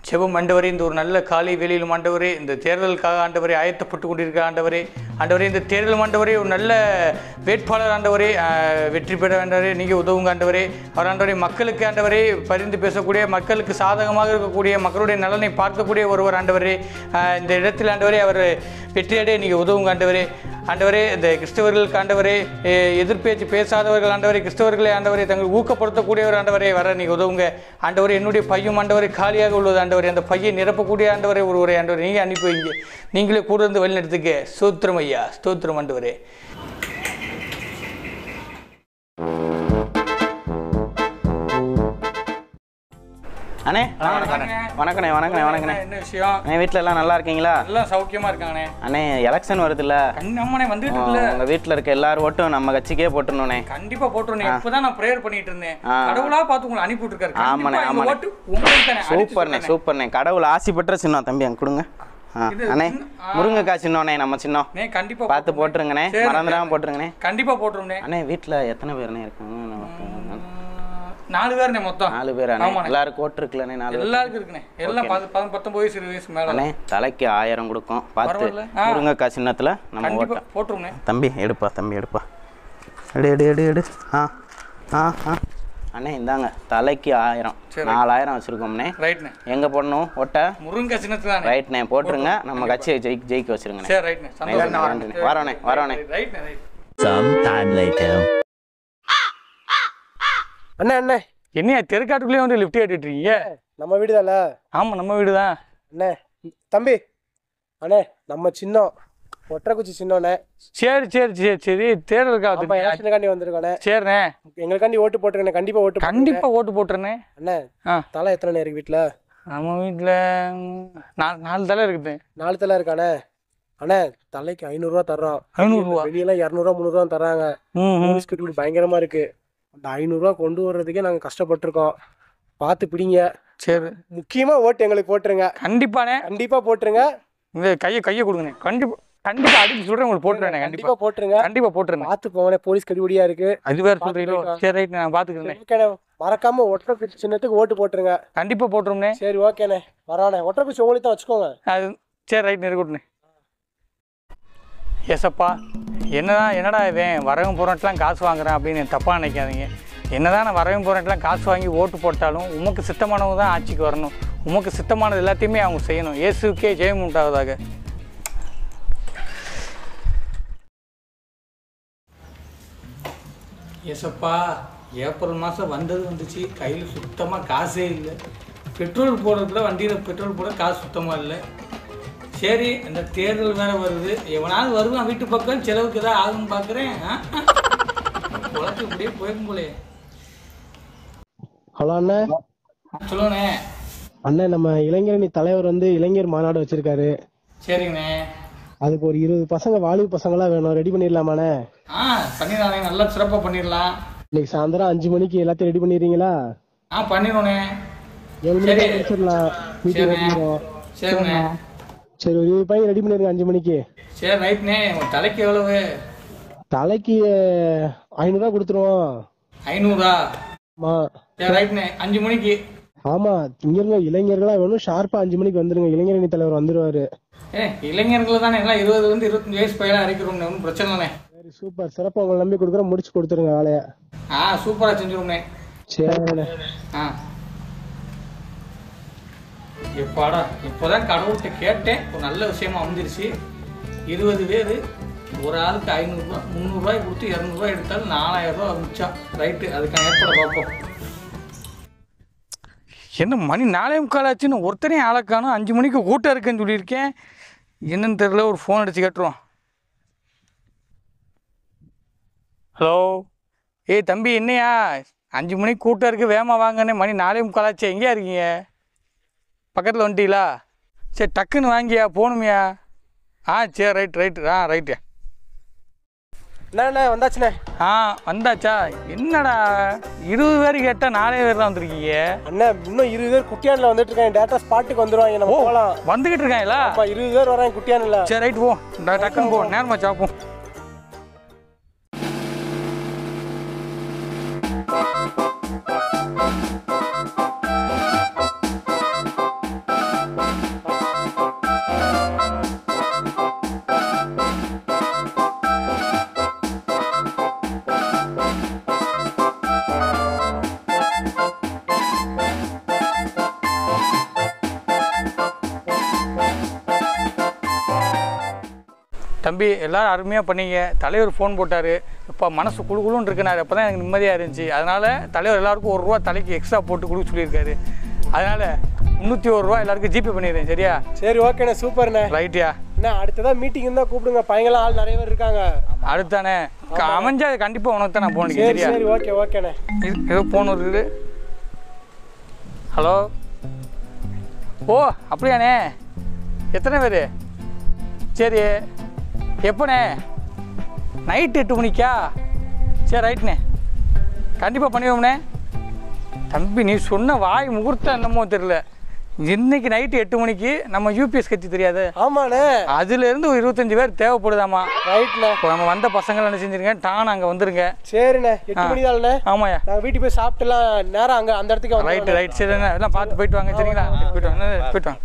செபம் ஆண்டவரே, இந்த ஒரு நல்ல காலை வேளையிலும் ஆண்டவரே, இந்த தேர்தலுக்காக ஆண்டவரே ஆயத்தப்பட்டு கொண்டிருக்க ஆண்டவரே, ஆண்டவரே இந்த தேர்தல் ஆண்டவரே ஒரு நல்ல வேட்பாளர் ஆண்டவரே வெற்றி பெற ஆண்டவரே நீங்கள் உதவுங்க ஆண்டவரே. அவர் ஆண்டவரே மக்களுக்கு ஆண்டவரே பரிந்து பேசக்கூடிய, மக்களுக்கு சாதகமாக இருக்கக்கூடிய, மக்களுடைய நலனை பார்க்கக்கூடிய ஒருவர் ஆண்டவரே. இந்த இடத்தில் ஆண்டவரே அவர் வெற்றியடைய நீங்கள் உதவுங்க ஆண்டவரே. ஆண்டவரே இந்த கிறிஸ்தவர்களுக்கு ஆண்டவரே எதிர்பேச்சு பேசாதவர்கள் ஆண்டவரே, கிறிஸ்தவர்களை ஆண்டவரை தங்கள் ஊக்கப்படுத்தக்கூடியவர் ஆண்டவரை வர நீங்கள் உதவுங்க ஆண்டவரே. என்னுடைய பையன் ஆண்டவரை காலியாக உள்ளது ஆண்டவரே, அந்த பையை நிரப்பக்கூடிய ஆண்டவரை ஒருவரை ஆண்டவரை நீங்கள் அனுப்பி வைங்க. நீங்களே கூட இருந்து வழிநடத்துக்க ஸ்தோத்திரம் ஐயா, ஸ்தோத்திரம் ஆண்டவரே. அண்ணே வணக்கண்ணே. வணக்கண்ணே வணக்கண்ணே. என்ன விஷயம்? அண்ணே வீட்டில் எல்லாம் நல்லா இருக்கீங்களா? எல்லாம் சௌக்கியமா இருக்காங்கண்ணே. அண்ணே எலெக்ஷன் வருதுல்ல, நம்மனே வந்துட்டு இருக்குல்ல, உங்கள் வீட்டில் இருக்க எல்லாரும் ஓட்டும் நம்ம கட்சிக்கே போட்டுருந்தோண்ணே. கண்டிப்பா போட்டுருந்தேன். இப்போதான் நான் ப்ரேயர் பண்ணிட்டு இருந்தேன். கடவுளா பார்த்து உங்களை அனுப்பி விட்டுருக்காரு. ஆமாண்ணே ஆமாண்ணே. சூப்பர்ண்ணே. கடவுள் ஆசி பெற்ற சின்னம் தம்பி அங்கே கொடுங்க. அண்ணே முருங்கைக்காய் சின்னோண்ணே, நம்ம சின்னம் கண்டிப்பா பார்த்து போட்டுருங்கண்ணே, மறந்துடாம போட்டுருங்கண்ணே. கண்டிப்பா போட்டுருங்க. அண்ணே வீட்டில் எத்தனை பேருண்ணே இருக்காங்க? நமக்கு 4 பேருண்ணே மொத்தம். 4 பேர் அண்ணே. எல்லாரும் கோட் இருக்குல்லண்ணே? 4 எல்லாருக்கும் இருக்குண்ணே. எல்லாம் 19 வயசு மேல அண்ணே. தலைக்கு 1000 கொடுக்கும் பார்த்து முருங்கைக்காய் சின்னத்தில் நம்ம ஓட்டம் போட்டுருங்க. தம்பி எடுப்பா, தம்பி எடுப்பா, எடு. அண்ணே இந்தாங்க தலைக்கு 1000, 4000 வச்சிருக்கோம்ண்ணே. ரைட்ண்ணே. எங்க போடணும் ஓட்ட? முருங்கை சின்னத்துல. ரைட்ண்ணே போட்டுருங்க, நம்ம கட்சியை ஜெயிக்க வச்சிருங்க. சரி ரைட்ண்ணே. சந்தோஷம். வரோண்ணே. ரைட்ண்ணே. Some time later. அண்ணே என்னையா தெருக்காட்டுக்குள்ளேயே வந்து லிஃப்ட் ஏற்றிட்டு இருக்கீங்க? நம்ம வீடு தானே? ஆமா நம்ம வீடு தான் அண்ணே. தம்பி அண்ணே நம்ம சின்னம் ஒற்றைக்குச்சி சின்னோண்ணே. சரி தேர்தலுக்காக எலெக்ஷனுக்காண்டி வந்திருக்கோண்ணே. சரிண்ணே. எங்களுக்காண்டி ஓட்டு போட்டுருக்கேன். கண்டிப்பா ஓட்டு போட்டுறேண்ணே. அண்ணே தலை எத்தனை இருக்கு வீட்டில்? நம்ம வீட்டில் 4 தலை இருக்குது. 4 தலை இருக்காண்ணே. அண்ணே தலைக்கு 500 ரூபா தர்றோம். 500 ரூபா? வெளியெல்லாம் 200 ரூபா 300 ரூபா தர்றாங்க. இப்படி பயங்கரமா இருக்கு. அந்த 500 ரூபா கொண்டு வர்றதுக்கே நாங்கள் கஷ்டப்பட்டிருக்கோம். பார்த்து பிடிங்க. சரி முக்கியமா ஓட்டு எங்களுக்கு போட்டுருங்க. கண்டிப்பா போட்டுருங்க. இந்த கையை கொடுங்க. கண்டிப்பா அடிச்சு சொல்றேன், உங்களுக்கு போட்டுறேன். கண்டிப்பா போட்டுருங்க. பார்த்து போனே, போலீஸ் கடிபடியா இருக்கு. அது வேற சொல்றீங்களோ? சரி ரைட், நான் பாத்துக்கிறேன். மறக்காம ஒற்றைக்குச்சி சின்னத்துக்கு ஓட்டு போட்டுருங்க. கண்டிப்பா போட்டுருமே. சரி ஓகேண்ணே. வரானே ஒற்றைக்குச்சி உங்களுக்கு தான் வச்சுக்கோங்க. அது சரி ரைட், இருக்கட்டுண்ணே. எஸ்ப்பா, என்னடா இவன் வரவும் போகிறோட்டெலாம் காசு வாங்குறேன் அப்படின்னு தப்பாக நினைக்காதீங்க. என்னதான் நான் வரவும் போகிறோட்டெலாம் காசு வாங்கி ஓட்டு போட்டாலும் உமக்கு சித்தமானவங்க தான் ஆட்சிக்கு வரணும். உமக்கு சித்தமானது எல்லாத்தையுமே அவங்க செய்யணும். இயேசுக்கே ஜெயம் உண்டாவதாக. எஸ்ப்பா, ஏப்ரல் மாதம் வந்துச்சு, கையில் சுத்தமாக காசே இல்லை. பெட்ரோல் போடுறதுல வண்டியில் பெட்ரோல் போட காசு சுத்தமாக இல்லை. சரி, இந்த தேர்தல் வேற வருது, எவனாவது வருவான் வீட்டு பக்கம், செலவுக்கு ஏதாவது ஆகும்னு பார்க்குறேன். உலக இப்படியே போயிருக்கும் போலே. ஹலோ அண்ணே. சொல்லுங்கண்ணே. அண்ணே நம்ம இளைஞரணி தலைவர் இளைஞர் மாநாடு வச்சிருக்காரு. சரிங்கண்ணே. அதுக்கு ஒரு 20 பசங்க, வாலிப பசங்களாம் வேணும். ரெடி பண்ணிடலாமாண்ணே? பண்ணிடலாண்ணே, நல்லா சிறப்பாக பண்ணிடலாம். இன்னைக்கு சாயந்தரம் 5 மணிக்கு எல்லாத்தையும் ரெடி பண்ணிடுறீங்களா? பண்ணிடுவோண்ணே. 7 மணிக்கு முடிச்சிடலாம். சரிண்ணே. சரி, ஒரு 20 பையன் ரெடி பண்ணிருங்க 5 மணிக்கு. சரி ரைட்ண்ணே. தலைக்கு எவ்வளவு? தலைக்கு 500 ரூபா கொடுத்துருவோம். 500? ஆமா. சரி ரைட்ண்ணே. 5 மணிக்கு. ஆமா, இங்க இளைஞர்களா வேணும். ஷார்ப்பா 5 மணிக்கு வந்துருங்க. இளைஞரணி தலைவர் வந்துருவாரு. இளைஞர்கள் தானே எல்லாம் 20 25 வயசு பையனா அரைக்கிறோம், ஒன்றும் பிரச்சனை இல்லைண்ணே. சரி சூப்பர், சிறப்பா உங்களை நம்பி கொடுக்குறோம். முடிச்சு கொடுத்துருங்க வேலையை. சூப்பரா செஞ்சிருவோம்ண்ணே. சரிண்ணே. எப்பாடா, இப்போதான் கடவுள்கிட்ட கேட்டேன், ஒரு நல்ல விஷயமா அமைஞ்சிருச்சு. 20 பேர், ஒரு ஆளுக்கு 500 ரூபா, 300 ரூபாய் கொடுத்து 200 ரூபாய் எடுத்தாலும் 4000 ரூபா மிச்சம். ரைட்டு, அதுக்கான ஏற்பாடு பார்ப்போம். என்ன மணி 4:45 ஆச்சுன்னு ஒருத்தரையும் ஆளக்கானும். 5 மணிக்கு கூட்டம் இருக்குன்னு சொல்லியிருக்கேன். என்னன்னு தெரியல, ஒரு ஃபோன் அடிச்சு கேட்டுருவோம். ஹலோ, தம்பி என்னையா 5 மணிக்கு கூட்டம் இருக்குது, வேகமாக வாங்கண்ணே. மணி 4:45 ஆச்சு, எங்கேயா இருக்கீங்க? பக்கத்தில் வந்துட்டீங்களா? சரி டக்குன்னு வாங்கியா, போகணுமையா? சரி ரைட்டு. ரைட்டு. என்னண்ணே வந்தாச்சுண்ணே? வந்தாச்சா? என்னடா 20 பேர் கேட்டால் 4 பேர் தான் வந்திருக்கீங்க. அண்ணா இன்னும் 20 பேர் குட்டியானில் வந்துட்டு இருக்காங்க. டேட்டா ஸ்பாட்டுக்கு வந்துடுவாங்க. நம்ம போகலாம். வந்துகிட்டு இருக்காங்களா? 20 பேர் வராங்க குட்டியானில். சரி ரைட்டு, போ. டக்குன்னு போ, நேரமா சாப்போம். தம்பி எல்லோரும் அருமையாக பண்ணீங்க. தலைவர் ஃபோன் போட்டார், இப்போ மனசு குழுன்னு இருக்குனாரு. அப்போ தான் எனக்கு நிம்மதியாக இருந்துச்சு. அதனால் தலைவர் எல்லாருக்கும் ₹1 தலைக்கு எக்ஸ்ட்ரா போட்டு கொடுக்க சொல்லியிருக்காரு. அதனால் 301 ரூபா எல்லாருக்கும் ஜிபே பண்ணிடுறேன். சரியா? சரி ஓகேண்ணே, சூப்பர்ண்ணே. ரைட்டியா? அண்ணா அடுத்ததான் மீட்டிங் இருந்தால் கூப்பிடுங்க, பையங்களாம் ஆள் நிறைய பேர் இருக்காங்க. அடுத்தானே அமைஞ்சா கண்டிப்பாக உனக்கு தான் நான் போனேன். சரி சரியா? சரி ஓகே ஓகேண்ணே. ஏதோ ஃபோன் வருது. ஹலோ. ஓ அப்படியாண்ணே, எத்தனை பேர்? சரி எப்போண்ணே? நைட்டு 8 மணிக்கா? சரி ரைட்ண்ணே, கண்டிப்பாக பண்ணிடுவோம்ண்ணே. தம்பி நீ சொன்ன வாய் முகூர்த்தம் என்னமோ தெரியல. இன்னைக்கு நைட்டு 8 மணிக்கு நம்ம யூபிஎஸ் கட்சி தெரியாது? ஆமாண்ணே. அதுலேருந்து ஒரு 25 பேர் தேவைப்படுதாமா? ரைட்ண்ணே. இப்போ நம்ம வந்த பசங்களை என்ன செஞ்சுருங்க, டான் அங்கே வந்துருங்க. சரிண்ணே, 8 மணி தானே? ஆமாயா, நாங்கள் வீட்டுக்கு போய் சாப்பிட்டுலாம் நேரம் அங்கே அந்த இடத்துக்கு வந்து. Right right. சரிண்ணே, எல்லாம் பார்த்து போயிட்டு வாங்க. சரிங்களா? போயிட்டு வாங்க, போயிட்டு வாங்க.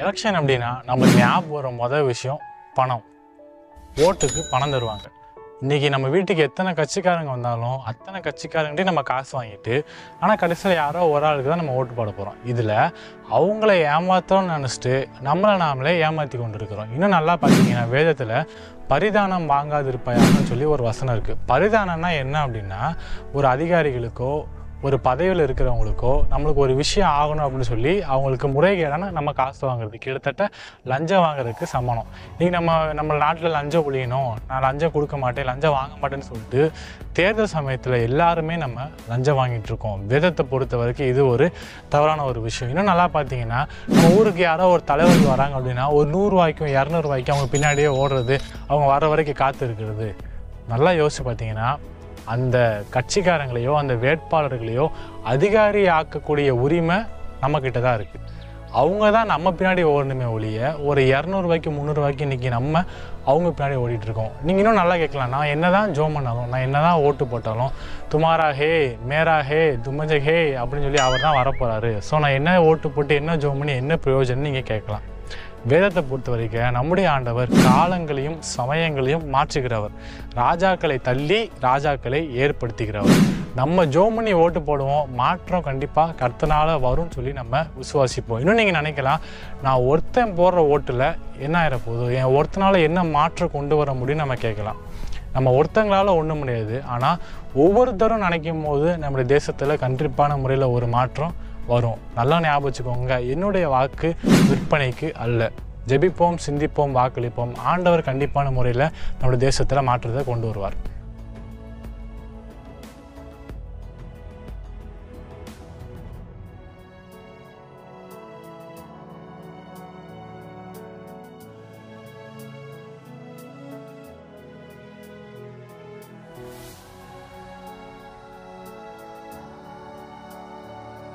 எலெக்ஷன் அப்படின்னா நம்மளுக்கு ஞாபகம் வர முதல் விஷயம் பணம். ஓட்டுக்கு பணம் தருவாங்க. இன்றைக்கி நம்ம வீட்டுக்கு எத்தனை கட்சிக்காரங்க வந்தாலும் அத்தனை கட்சிக்காரங்கிட்டே நம்ம காசு வாங்கிட்டு, ஆனால் கடைசியில் யாரோ ஒரு ஆளுக்கு தான் நம்ம ஓட்டு போட போகிறோம். இதில் அவங்கள ஏமாற்றோன்னு நினச்சிட்டு நம்மளை நாமளே ஏமாற்றி கொண்டு இருக்கிறோம். இன்னும் நல்லா பார்த்தீங்கன்னா வேதத்தில் பரிதானம் வாங்காதிருப்பாயான்னு சொல்லி ஒரு வசனம் இருக்குது. பரிதானம்னா என்ன அப்படின்னா, ஒரு அதிகாரிகளுக்கோ ஒரு பதவியில் இருக்கிறவங்களுக்கோ நம்மளுக்கு ஒரு விஷயம் ஆகணும் அப்படின்னு சொல்லி அவங்களுக்கு முறைகேடான நம்ம காசு வாங்குறது, கிட்டத்தட்ட லஞ்சம் வாங்குறதுக்கு சமணம். இன்றைக்கி நம்ம நாட்டில் லஞ்சம் ஒழியணும், நான் லஞ்சம் கொடுக்க மாட்டேன், லஞ்சம் வாங்க மாட்டேன்னு சொல்லிட்டு தேர்தல் சமயத்தில் எல்லாருமே நம்ம லஞ்சம் வாங்கிட்டு இருக்கோம். வேதத்தை பொறுத்த வரைக்கும் இது ஒரு தவறான ஒரு விஷயம். இன்னும் நல்லா பார்த்தீங்கன்னா, நம்ம ஊருக்கு யாரோ ஒரு தலைவர்கள் வராங்க அப்படின்னா ஒரு 100 ரூபாய்க்கும் 200 ரூபாய்க்கும் அவங்க பின்னாடியே ஓடுறது, அவங்க வர வரைக்கும் காத்து இருக்கிறது. நல்லா யோசிச்சு பார்த்தீங்கன்னா, அந்த கட்சிக்காரங்களையோ அந்த வேட்பாளர்களையோ அதிகாரி ஆக்கக்கூடிய உரிமை நம்மக்கிட்ட தான் இருக்குது. அவங்க தான் நம்ம பின்னாடி ஓடணுமே ஒழிய ஒரு 200 ரூபாய்க்கு 300 ரூபாய்க்கு இன்றைக்கி நம்ம அவங்க பின்னாடி ஓடிட்டுருக்கோம். நீங்கள் இன்னும் நல்லா கேட்கலாம், நான் என்ன தான் ஜோம் பண்ணாலும், நான் என்ன தான் ஓட்டு போட்டாலும் துமாரா ஹே மேரா ஹே துமஜ ஹே அப்படின்னு சொல்லி அவர் தான் வரப்போகிறாரு. ஸோ நான் என்ன ஓட்டு போட்டு என்ன ஜோம் பண்ணி என்ன பிரயோஜனம் நீங்கள் கேட்கலாம். வேதத்தை பொறுத்த வரைக்கும் நம்முடைய ஆண்டவர் காலங்களையும் சமயங்களையும் மாற்றுகிறவர், ராஜாக்களை தள்ளி ராஜாக்களை ஏற்படுத்துகிறவர். நம்ம ஜோம் பண்ணி ஓட்டு போடுவோம், மாற்றம் கண்டிப்பாக கர்த்தனால வரும்னு சொல்லி நம்ம விசுவாசிப்போம். இன்னும் நீங்கள் நினைக்கலாம், நான் ஒருத்தன் போடுற ஓட்டில் என்ன ஆயிரப்போகுது, என் ஒருத்தனால என்ன மாற்றம் கொண்டு வர முடியும்னு நம்ம கேட்கலாம். நம்ம ஒருத்தங்களால் ஒன்றும் முடியாது. ஆனால் ஒவ்வொருத்தரும் நினைக்கும் போது நம்முடைய தேசத்தில் கண்டிப்பான முறையில் ஒரு மாற்றம் வரும். நல்லா ஞாபகம் வச்சுக்கோங்க, என்னுடைய வாக்கு விற்பனைக்கு அல்ல. ஜெபிப்போம், சிந்திப்போம், வாக்களிப்போம். ஆண்டவர் கண்டிப்பான முறையில் நம்முடைய தேசத்தில் மாற்றத்தை கொண்டு வருவார்.